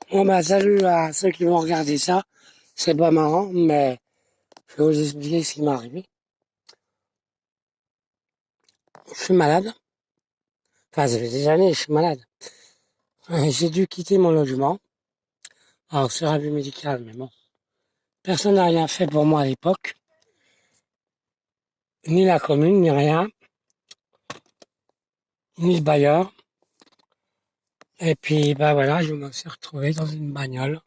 Bon bah salut à ceux qui vont regarder ça. C'est pas marrant, mais je vais vous expliquer ce qui m'est arrivé. Je suis malade. Enfin, ça fait des années que je suis malade. J'ai dû quitter mon logement. Alors, c'est avis médical, mais bon. Personne n'a rien fait pour moi à l'époque. Ni la commune, ni rien. Ni le bailleur. Et puis, bah voilà, je me suis retrouvé dans une bagnole.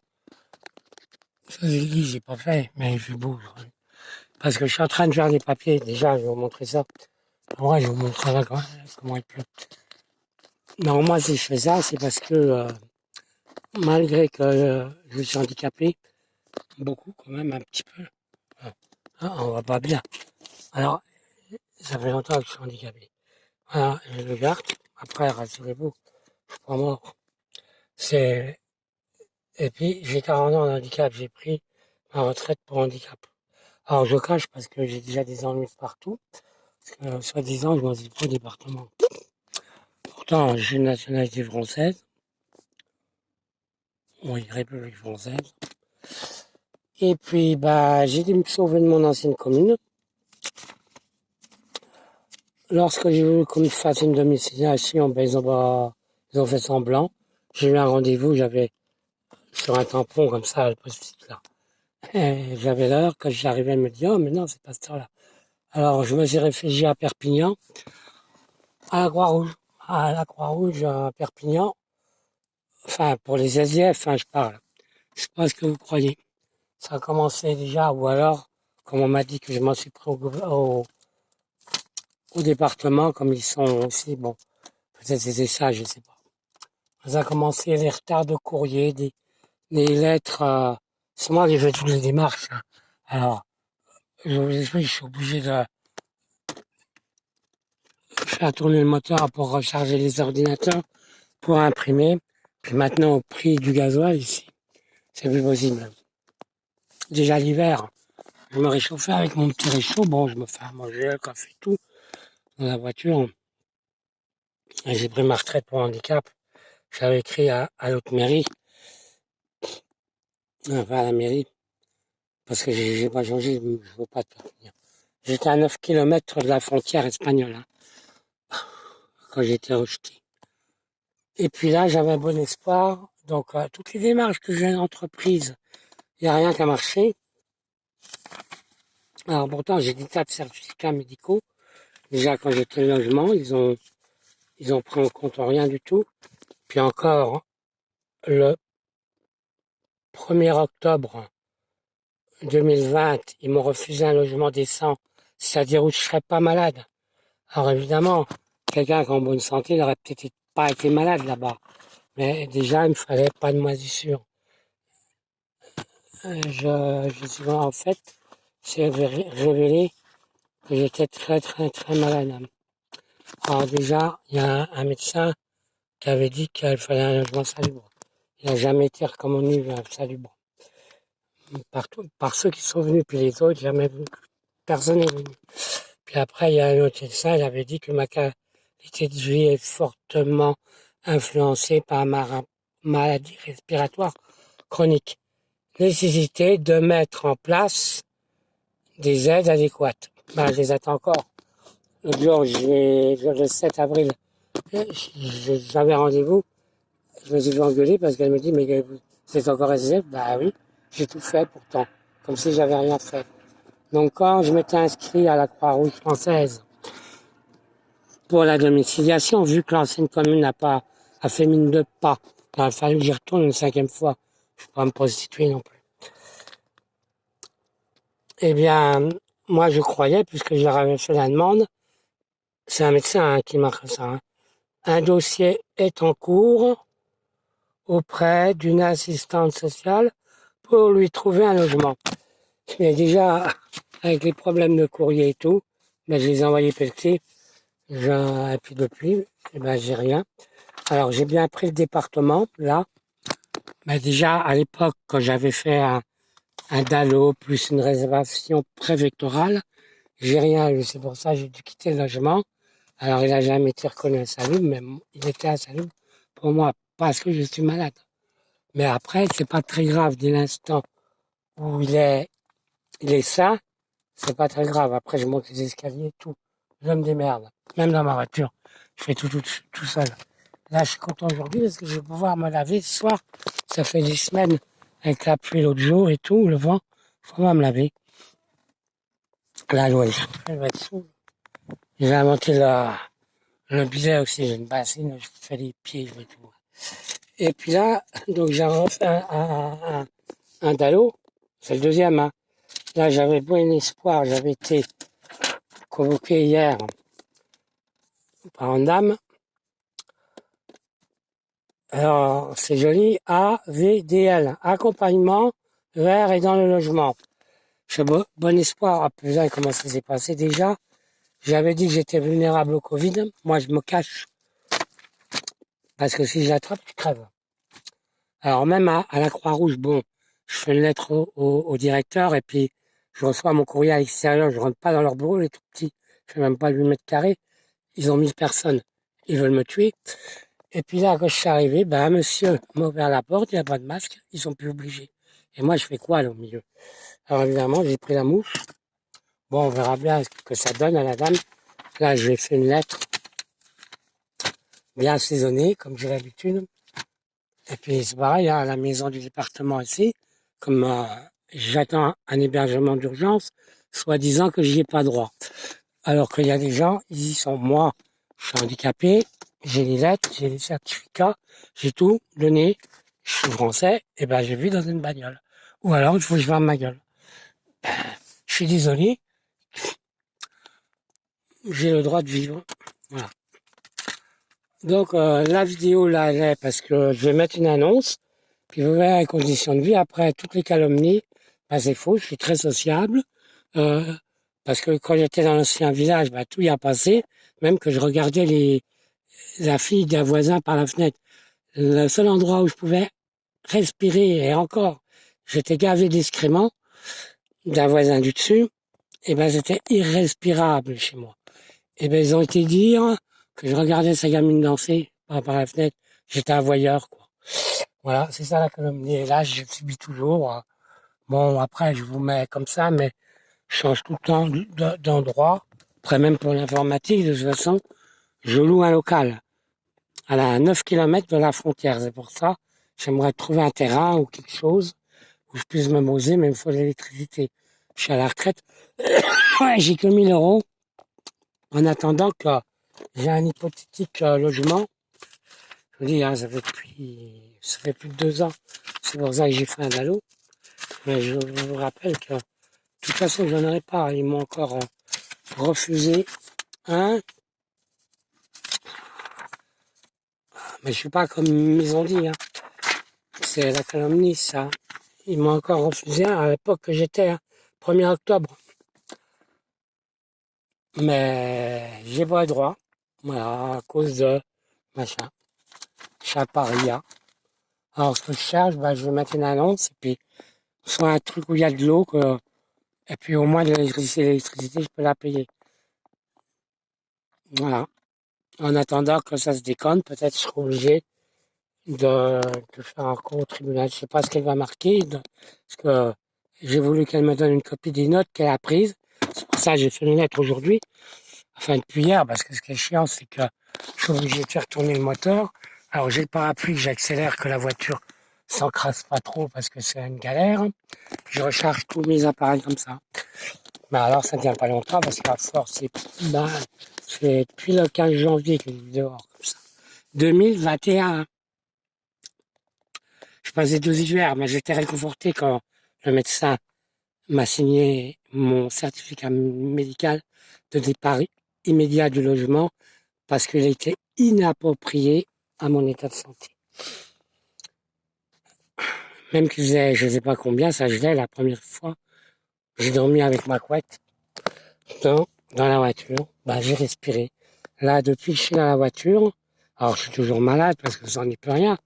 Ça, j'ai pas fait, mais je bouge. Parce que je suis en train de faire des papiers. Déjà, je vais vous montrer ça. Moi, je vais vous montrer là, comment il pleut. Non, moi, si je fais ça, c'est parce que malgré que je suis handicapé, beaucoup quand même, un petit peu, on va pas bien. Alors, ça fait longtemps que je suis handicapé. Voilà, je le garde. Après, rassurez-vous, je suis pas mort. C'est... Et puis, j'ai 40 ans de handicap, j'ai pris ma retraite pour handicap. Alors, je cache parce que j'ai déjà des ennuis partout. Parce que, soi-disant, je m'en pas au département. Pourtant, j'ai une nationalité française. Oui, République française. Et puis, bah, j'ai dû me sauver de mon ancienne commune. Lorsque j'ai voulu qu'on me fasse une domiciliation, ben, ils ont fait semblant. J'ai eu un rendez-vous, j'avais sur un tampon comme ça, le post-it là. Et j'avais l'heure, quand j'arrivais, elle me dit, oh, mais non, c'est pas cette heure-là. Alors, je me suis réfugié à Perpignan, à la Croix-Rouge. À la Croix-Rouge, à Perpignan. Enfin, pour les SDF, je parle. Je sais pas ce que vous croyez. Ça a commencé déjà, ou alors, comme on m'a dit que je m'en suis pris au département, comme ils sont aussi, bon, peut-être c'était ça, je sais pas. Ça a commencé les retards de courrier, des lettres. C'est moi qui fais toutes les démarches, hein. Alors, je vous explique, je suis obligé de faire tourner le moteur pour recharger les ordinateurs, pour imprimer. Puis maintenant, au prix du gasoil ici, c'est plus possible. Déjà l'hiver, je me réchauffais avec mon petit réchaud. Bon, je me fais à manger, le café, tout, dans la voiture. Et j'ai pris ma retraite pour handicap. J'avais écrit à l'autre mairie, enfin à la mairie, parce que j'ai pas changé, je ne veux pas te faire venir. J'étais à 9 kilomètres de la frontière espagnole, hein, quand j'ai été rejeté. Et puis là, j'avais un bon espoir. Donc, toutes les démarches que j'ai entreprises, il n'y a rien qui a marché. Alors, pourtant, j'ai des tas de certificats médicaux. Déjà, quand j'étais au logement, ils ont pris en compte rien du tout. Puis encore, le 1er octobre 2020, ils m'ont refusé un logement décent, c'est-à-dire où je ne serais pas malade. Alors, évidemment, quelqu'un qui est en bonne santé n'aurait peut-être pas été malade là-bas. Mais déjà, il me fallait pas de moisissure. Je suis en fait, c'est révélé que j'étais très très très malade. Alors déjà, il y a un médecin qui avait dit qu'il fallait un logement salubre. Il n'a jamais été recommandé un salubre. Partout, par ceux qui sont venus, puis les autres, jamais venu. Personne n'est venu. Puis après, il y a un autre médecin, il avait dit que ma qualité de vie est fortement influencée par ma maladie respiratoire chronique. Nécessité de mettre en place des aides adéquates. Ben, je les attends encore. L'autre jour, le 7 avril, j'avais rendez-vous. Je me suis fait engueuler parce qu'elle me dit, mais c'est encore SDF? Bah oui, j'ai tout fait pourtant, comme si j'avais rien fait. Donc quand je m'étais inscrit à la Croix-Rouge française pour la domiciliation, vu que l'ancienne commune a fait mine de pas, il a fallu que j'y retourne une 5e fois. Je ne peux pas me prostituer non plus. Eh bien, moi je croyais, puisque je leur avais fait la demande, c'est un médecin qui m'a fait ça, hein. Un dossier est en cours auprès d'une assistante sociale pour lui trouver un logement. Mais déjà, avec les problèmes de courrier et tout, ben, je les ai envoyés pelleter. Et puis depuis, eh ben, j'ai rien. Alors j'ai bien pris le département, là. Ben, déjà, à l'époque, quand j'avais fait un DALO plus une réservation préfectorale, j'ai rien eu. C'est pour ça que j'ai dû quitter le logement. Alors il n'a jamais été reconnu insalubre, mais il était insalubre pour moi, parce que je suis malade. Mais après, c'est pas très grave dès l'instant où il est sain, c'est pas très grave. Après, je monte les escaliers et tout. Je me démerde. Même dans ma voiture, je fais tout seul. Là, je suis content aujourd'hui parce que je vais pouvoir me laver ce soir. Ça fait des semaines avec la pluie l'autre jour et tout, le vent. Je vais pouvoir me laver. Là, l'eau est chauffée, elle va être sous. J'ai inventé le bidet aussi. J'ai une bassine, je fais les pieds, je vais tout. Et puis là, donc j'ai refait un dallo. C'est le deuxième, hein. Là, j'avais bon espoir. J'avais été convoqué hier par une dame. Alors, c'est joli. AVDL. Accompagnement vers et dans le logement. J'ai bon espoir. À plus comment ça s'est passé déjà. J'avais dit que j'étais vulnérable au Covid. Moi, je me cache. Parce que si je l'attrape, je crève. Alors, même à la Croix-Rouge, bon, je fais une lettre au directeur et puis je reçois mon courrier à l'extérieur. Je rentre pas dans leur bureau, les tout petits. Je fais même pas 8 mètres carrés. Ils ont 1000 personnes. Ils veulent me tuer. Et puis là, quand je suis arrivé, ben, un monsieur m'a ouvert la porte, il n'y a pas de masque, ils sont plus obligés. Et moi, je fais quoi, là, au milieu? Alors, évidemment, j'ai pris la mouche. Bon, on verra bien ce que ça donne à la dame. Là, je lui ai fait une lettre bien assaisonnée, comme j'ai l'habitude. Et puis, c'est pareil, hein, à la maison du département ici, comme j'attends un hébergement d'urgence, soi-disant que j'y ai pas droit. Alors qu'il y a des gens, ils y sont. Moi, je suis handicapé, j'ai les lettres, j'ai les certificats, j'ai tout donné, je suis français, et ben j'ai vu dans une bagnole. Ou alors, il faut que je ferme ma gueule. Je suis désolé, j'ai le droit de vivre. Voilà. Donc, la vidéo, là, elle est parce que je vais mettre une annonce, puis vous verrez les conditions de vie. Après, toutes les calomnies, ben, c'est faux, je suis très sociable. Parce que quand j'étais dans l'ancien village, ben, tout y a passé, même que je regardais la fille d'un voisin par la fenêtre. Le seul endroit où je pouvais respirer, et encore, j'étais gavé d'excréments d'un voisin du dessus, et ben c'était irrespirable chez moi. Et ben ils ont été dire que je regardais sa gamine danser par la fenêtre, j'étais un voyeur, quoi. Voilà, c'est ça la calomnie. Et là, je subis toujours. Bon, après, je vous mets comme ça, mais je change tout le temps d'endroit. Après, même pour l'informatique, de toute façon, je loue un local à 9 kilomètres de la frontière. C'est pour ça, j'aimerais trouver un terrain ou quelque chose où je puisse me poser, mais il me faut de l'électricité. Je suis à la retraite. Ouais, j'ai que 1000 euros en attendant que j'ai un hypothétique logement. Je vous dis, hein, ça fait plus de 2 ans. C'est pour ça que j'ai fait un dallo. Mais je vous rappelle que, de toute façon, je n'en aurai pas. Ils m'ont encore refusé un. Mais je suis pas comme ils ont dit, hein. C'est la calomnie, ça. Ils m'ont encore refusé un à l'époque que j'étais, hein, 1er octobre. Mais j'ai pas le droit. Voilà, à cause de machin. Je suis à Paris, hein. Alors, ce que je cherche, bah, je vais mettre une annonce, et puis, soit un truc où il y a de l'eau, et puis au moins de l'électricité, je peux la payer. Voilà. En attendant que ça se déconne, peut-être je serai obligé de faire un recours au tribunal. Je sais pas ce qu'elle va marquer, parce que j'ai voulu qu'elle me donne une copie des notes qu'elle a prises. C'est pour ça que j'ai fait une lettre aujourd'hui, enfin depuis hier, parce que ce qui est chiant, c'est que je suis obligé de faire tourner le moteur. Alors j'ai le parapluie, j'accélère que la voiture s'encrasse pas trop parce que c'est une galère. Je recharge tous mes appareils comme ça. Mais alors ça ne tient pas longtemps parce qu'à force, c'est depuis le 15 janvier que je vis dehors comme ça. 2021. Je passais 12 hivers, mais j'étais réconforté quand le médecin m'a signé mon certificat médical de départ immédiat du logement parce qu'il était inapproprié à mon état de santé. Même qu'il faisait, je ne sais pas combien, ça gelait la première fois. J'ai dormi avec ma couette dans la voiture. Bah, j'ai respiré. Là, depuis que je suis dans la voiture, alors je suis toujours malade parce que ça n'y peut rien.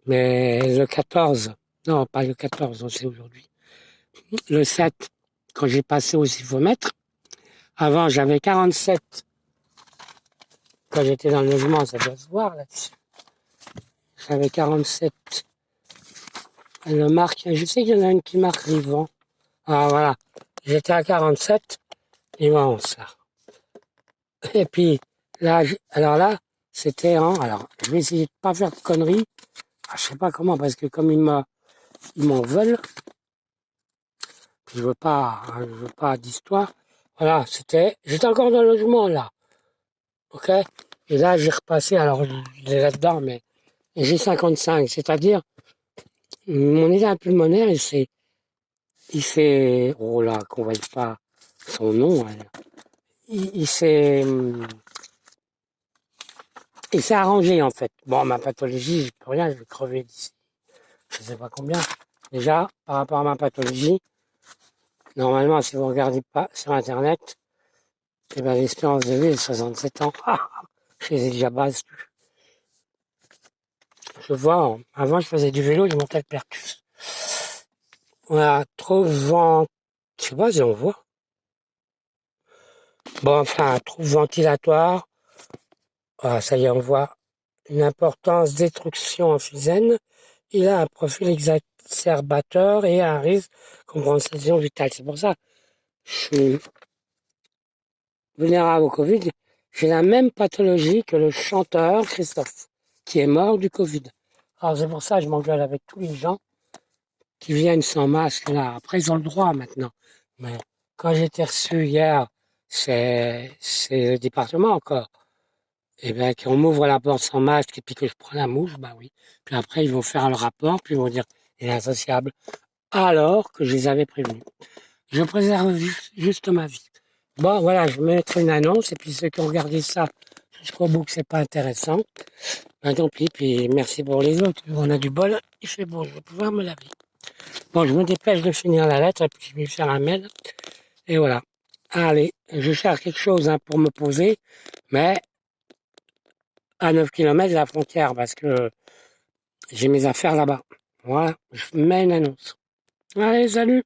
Mais le 14, non, pas le 14, c'est aujourd'hui. Le 7, quand j'ai passé au sifomètre, avant j'avais 47. Quand j'étais dans le logement, ça doit se voir là-dessus. J'avais 47 Elle marque, je sais qu'il y en a une qui marque vivant. Ah voilà, j'étais à 47, et bon, ça. Et puis là, alors là, c'était en, alors je vais essayer de pas faire de conneries. Ah, je sais pas comment, parce que comme ils m'en veulent, puis je veux pas d'histoire. Voilà, j'étais encore dans le logement là, ok? Et là, j'ai repassé, alors il est là-dedans, mais j'ai 55, c'est-à-dire mon état pulmonaire, oh là, qu'on voit pas son nom, hein. Il s'est, il s'est arrangé en fait. Bon, ma pathologie, je peux rien, je vais crever d'ici. Je sais pas combien. Déjà, par rapport à ma pathologie, normalement, si vous regardez pas sur Internet, eh ben, l'espérance de vie est 67 ans. Ah, je les ai déjà basse. Je vois, avant, je faisais du vélo, je montais le Percus. Voilà, trop vent, je sais pas si on voit. Bon, enfin, trouble ventilatoire. Ah, ça y est, on voit une importance destruction emphysème. Il a un profil exacerbateur et un risque de compensation vitale. C'est pour ça que je suis vulnérable au Covid. J'ai la même pathologie que le chanteur Christophe, qui est mort du Covid. Alors c'est pour ça que je m'engueule avec tous les gens qui viennent sans masque là. Après, ils ont le droit maintenant. Mais quand j'ai été reçu hier, c'est le département encore. Et bien, qu'on m'ouvre la porte sans masque et puis que je prends la mouche, bah oui. Puis après, ils vont faire le rapport, puis ils vont dire, il est associable. Alors que je les avais prévenus. Je préserve juste ma vie. Bon, voilà, je mettrai une annonce, et puis ceux qui ont regardé ça jusqu'au bout que c'est pas intéressant, ben tant pis, puis merci pour les autres. On a du bol, il fait beau, je vais pouvoir me laver. Bon, je me dépêche de finir la lettre, et puis je vais faire un mail, et voilà. Allez, je cherche quelque chose hein, pour me poser, mais à 9 km de la frontière, parce que j'ai mes affaires là-bas. Voilà, je mets une annonce. Allez, salut!